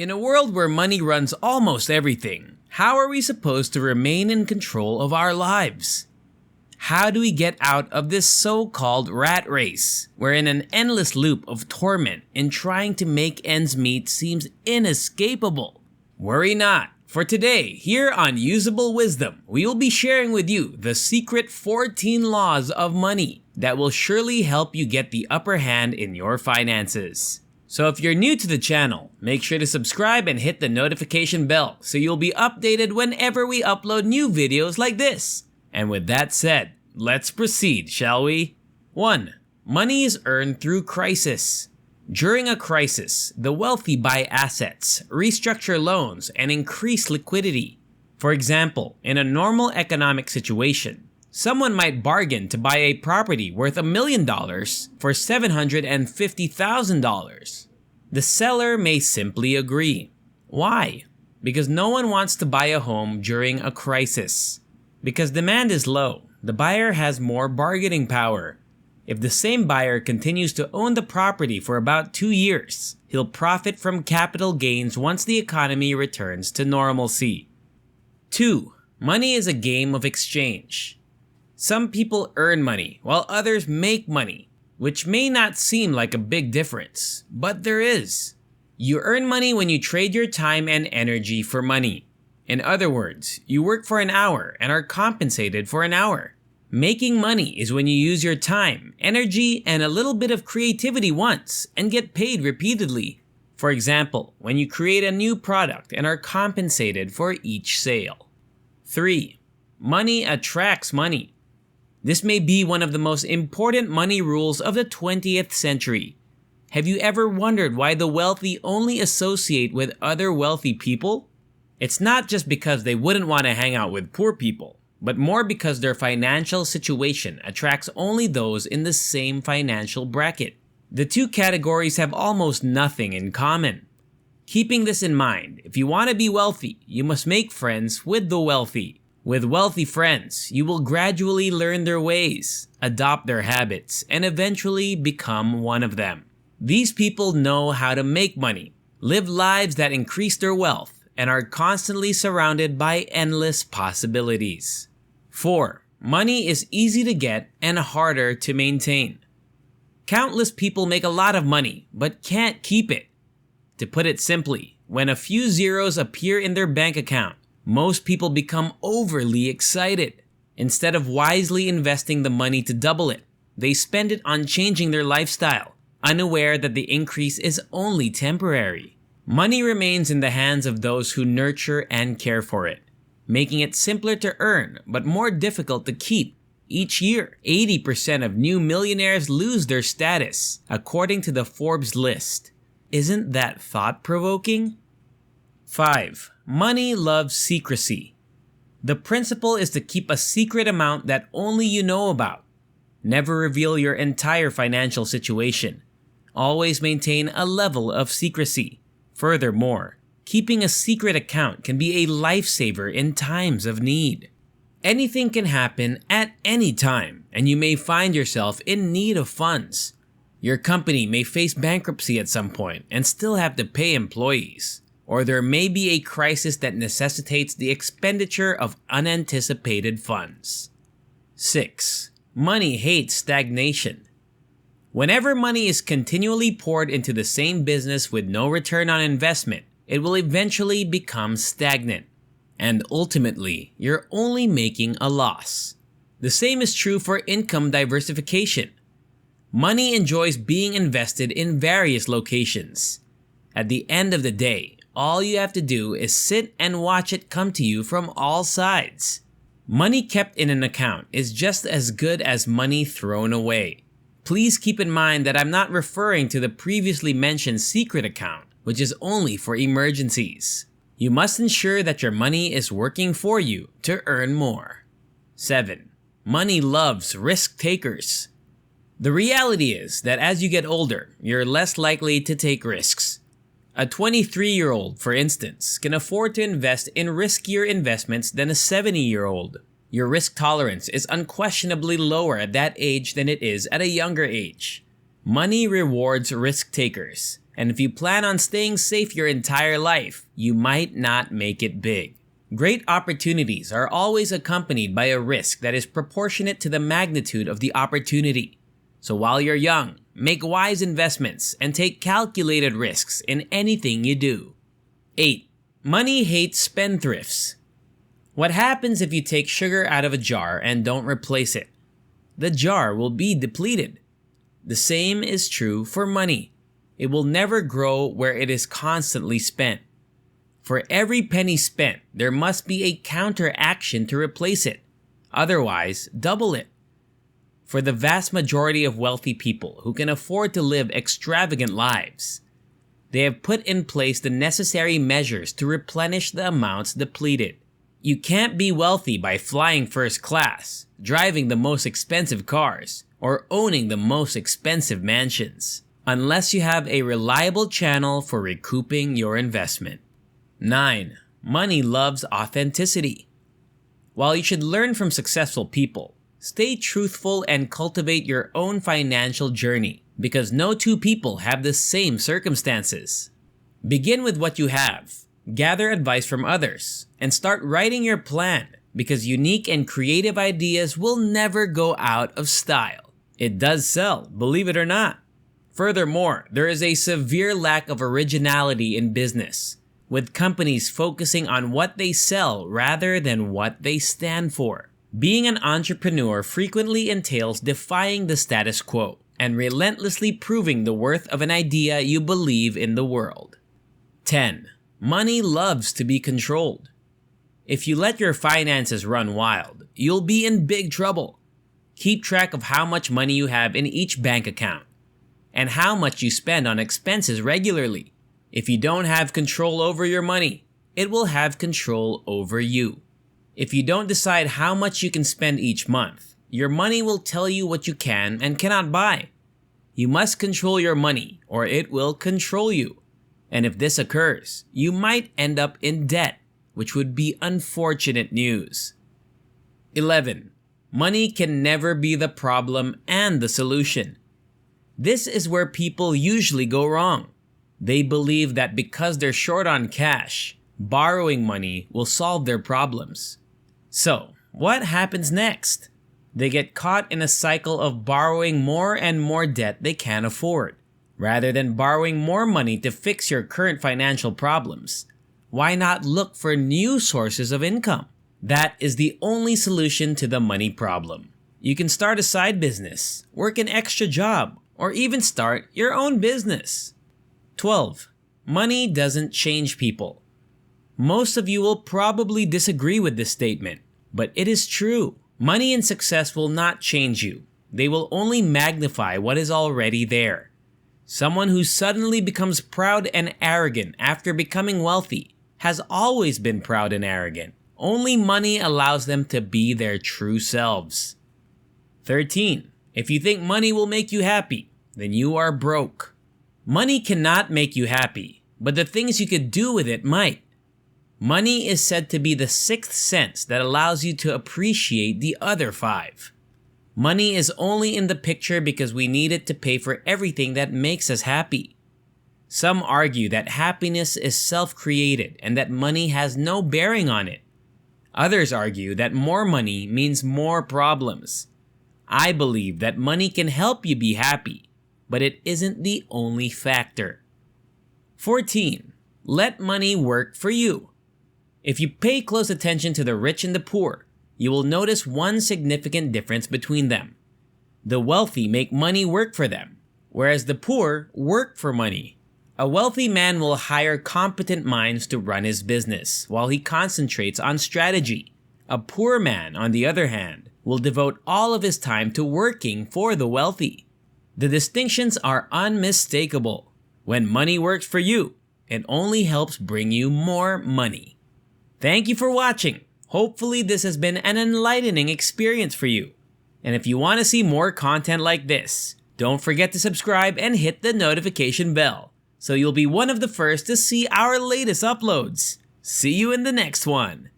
In a world where money runs almost everything, how are we supposed to remain in control of our lives? How do we get out of this so-called rat race? We're in an endless loop of torment and trying to make ends meet seems inescapable. Worry not, for today, here on Usable Wisdom, we will be sharing with you the secret 14 laws of money that will surely help you get the upper hand in your finances. So if you're new to the channel, make sure to subscribe and hit the notification bell so you'll be updated whenever we upload new videos like this. And with that said, let's proceed, shall we? 1. Money is earned through crisis. During a crisis, the wealthy buy assets, restructure loans, and increase liquidity. For example, in a normal economic situation, someone might bargain to buy a property worth $1 million for $750,000. The seller may simply agree. Why? Because no one wants to buy a home during a crisis. Because demand is low, the buyer has more bargaining power. If the same buyer continues to own the property for about 2 years, he'll profit from capital gains once the economy returns to normalcy. 2. Money is a game of exchange. Some people earn money, while others make money, which may not seem like a big difference, but there is. You earn money when you trade your time and energy for money. In other words, you work for an hour and are compensated for an hour. Making money is when you use your time, energy, and a little bit of creativity once and get paid repeatedly. For example, when you create a new product and are compensated for each sale. 3. Money attracts money. This may be one of the most important money rules of the 20th century. Have you ever wondered why the wealthy only associate with other wealthy people? It's not just because they wouldn't want to hang out with poor people, but more because their financial situation attracts only those in the same financial bracket. The two categories have almost nothing in common. Keeping this in mind, if you want to be wealthy, you must make friends with the wealthy. With wealthy friends, you will gradually learn their ways, adopt their habits, and eventually become one of them. These people know how to make money, live lives that increase their wealth, and are constantly surrounded by endless possibilities. 4. Money is easy to get and harder to maintain. Countless people make a lot of money, but can't keep it. To put it simply, when a few zeros appear in their bank account, most people become overly excited. Instead of wisely investing the money to double it, they spend it on changing their lifestyle, unaware that the increase is only temporary. Money remains in the hands of those who nurture and care for it, making it simpler to earn but more difficult to keep. Each year, 80% of new millionaires lose their status, according to the Forbes list. Isn't that thought-provoking? 5. Money loves secrecy. The principle is to keep a secret amount that only you know about. Never reveal your entire financial situation. Always maintain a level of secrecy. Furthermore, keeping a secret account can be a lifesaver in times of need. Anything can happen at any time, and you may find yourself in need of funds. Your company may face bankruptcy at some point and still have to pay employees. Or there may be a crisis that necessitates the expenditure of unanticipated funds. 6. Money hates stagnation. Whenever money is continually poured into the same business with no return on investment, it will eventually become stagnant. And ultimately, you're only making a loss. The same is true for income diversification. Money enjoys being invested in various locations. At the end of the day, all you have to do is sit and watch it come to you from all sides. Money kept in an account is just as good as money thrown away. Please keep in mind that I'm not referring to the previously mentioned secret account, which is only for emergencies. You must ensure that your money is working for you to earn more. 7. Money loves risk takers. The reality is that as you get older, you're less likely to take risks. A 23-year-old, for instance, can afford to invest in riskier investments than a 70-year-old. Your risk tolerance is unquestionably lower at that age than it is at a younger age. Money rewards risk takers, and if you plan on staying safe your entire life, you might not make it big. Great opportunities are always accompanied by a risk that is proportionate to the magnitude of the opportunity. So while you're young, make wise investments and take calculated risks in anything you do. 8. Money hates spendthrifts. What happens if you take sugar out of a jar and don't replace it? The jar will be depleted. The same is true for money. It will never grow where it is constantly spent. For every penny spent, there must be a counteraction to replace it. Otherwise, double it. For the vast majority of wealthy people who can afford to live extravagant lives, they have put in place the necessary measures to replenish the amounts depleted. You can't be wealthy by flying first class, driving the most expensive cars, or owning the most expensive mansions, unless you have a reliable channel for recouping your investment. 9. Money loves authenticity. While you should learn from successful people, stay truthful and cultivate your own financial journey, because no two people have the same circumstances. Begin with what you have, gather advice from others, and start writing your plan, because unique and creative ideas will never go out of style. It does sell, believe it or not. Furthermore, there is a severe lack of originality in business, with companies focusing on what they sell rather than what they stand for. Being an entrepreneur frequently entails defying the status quo and relentlessly proving the worth of an idea you believe in the world. 10. Money loves to be controlled. If you let your finances run wild, you'll be in big trouble. Keep track of how much money you have in each bank account and how much you spend on expenses regularly. If you don't have control over your money, it will have control over you. If you don't decide how much you can spend each month, your money will tell you what you can and cannot buy. You must control your money or it will control you. And if this occurs, you might end up in debt, which would be unfortunate news. 11. Money can never be the problem and the solution. This is where people usually go wrong. They believe that because they're short on cash, borrowing money will solve their problems. So, what happens next? They get caught in a cycle of borrowing more and more debt they can't afford. Rather than borrowing more money to fix your current financial problems, why not look for new sources of income? That is the only solution to the money problem. You can start a side business, work an extra job, or even start your own business. 12. Money doesn't change people. Most of you will probably disagree with this statement, but it is true. Money and success will not change you. They will only magnify what is already there. Someone who suddenly becomes proud and arrogant after becoming wealthy has always been proud and arrogant. Only money allows them to be their true selves. 13. If you think money will make you happy, then you are broke. Money cannot make you happy, but the things you could do with it might. Money is said to be the sixth sense that allows you to appreciate the other five. Money is only in the picture because we need it to pay for everything that makes us happy. Some argue that happiness is self-created and that money has no bearing on it. Others argue that more money means more problems. I believe that money can help you be happy, but it isn't the only factor. 14. Let money work for you. If you pay close attention to the rich and the poor, you will notice one significant difference between them. The wealthy make money work for them, whereas the poor work for money. A wealthy man will hire competent minds to run his business while he concentrates on strategy. A poor man, on the other hand, will devote all of his time to working for the wealthy. The distinctions are unmistakable. When money works for you, it only helps bring you more money. Thank you for watching. Hopefully this has been an enlightening experience for you. And if you want to see more content like this, don't forget to subscribe and hit the notification bell, so you'll be one of the first to see our latest uploads. See you in the next one.